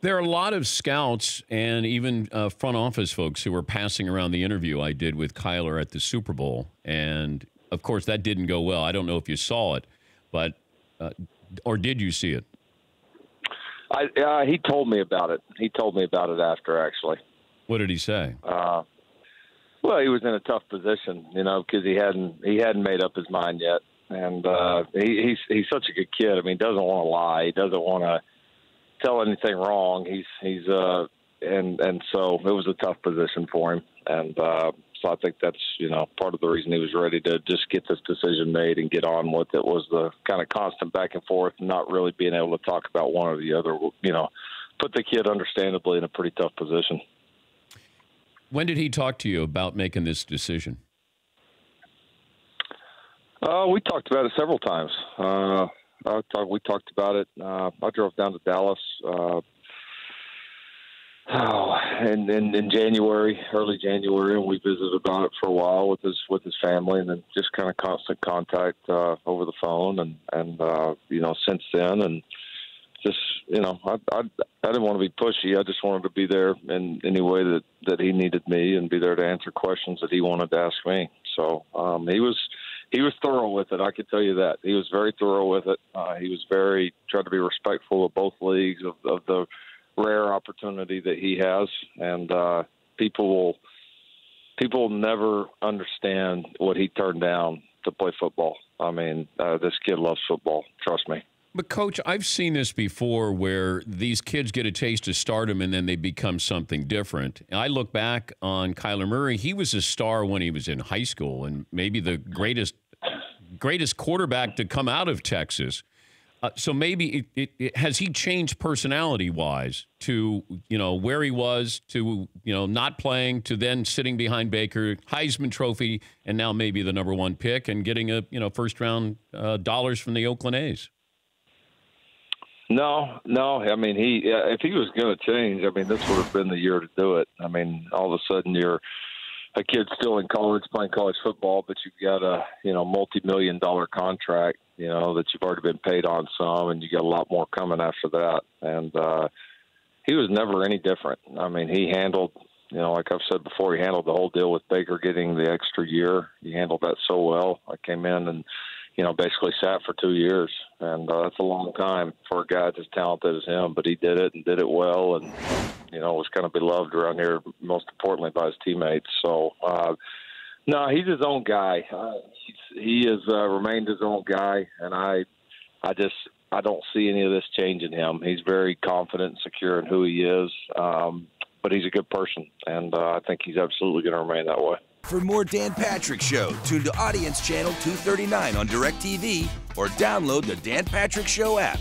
There are a lot of scouts and even front office folks who were passing around the interview I did with Kyler at the Super Bowl. And, of course, that didn't go well. I don't know if you saw it, but or did you see it? He told me about it. He told me about it after, actually. What did he say? Well, he was in a tough position, because he hadn't made up his mind yet, and he's such a good kid. I mean, he doesn't want to lie. He doesn't want to tell anything wrong. And so it was a tough position for him, and so I think that's part of the reason he was ready to just get this decision made and get on with it was the kind of constant back and forth, and not really being able to talk about one or the other. Put the kid understandably in a pretty tough position. When did he talk to you about making this decision? We talked about it several times. We talked about it. I drove down to Dallas in January, early January, and we visited about it for a while with his family, and then just kind of constant contact over the phone, and since then, and just I didn't want to be pushy. I just wanted to be there in any way that he needed me, and be there to answer questions that he wanted to ask me. So he was thorough with it. I can tell you that he was very thorough with it. He was tried to be respectful of both leagues, of the rare opportunity that he has, and people will never understand what he turned down to play football. I mean, this kid loves football. Trust me. But, Coach, I've seen this before where these kids get a taste of stardom and then they become something different. I look back on Kyler Murray. He was a star when he was in high school and maybe the greatest quarterback to come out of Texas. So maybe has he changed personality-wise to, where he was, to, not playing, to then sitting behind Baker, Heisman Trophy, and now maybe the #1 pick and getting a, first-round dollars from the Oakland A's? No. I mean, if he was going to change, I mean, this would have been the year to do it. I mean, all of a sudden you're a kid still in college playing college football, but you've got a, multi-million-dollar contract, that you've already been paid on some, and you got a lot more coming after that. And he was never any different. I mean, he handled, like I've said before, he handled the whole deal with Baker getting the extra year. He handled that so well. I came in and, basically sat for 2 years, and that's a long time for a guy as talented as him. But he did it and did it well, and was kind of beloved around here, most importantly by his teammates. So, no, he's his own guy. He has remained his own guy, and I don't see any of this changing him. He's very confident and secure in who he is, but he's a good person, and I think he's absolutely going to remain that way. For more Dan Patrick Show, tune to Audience Channel 239 on DirecTV or download the Dan Patrick Show app.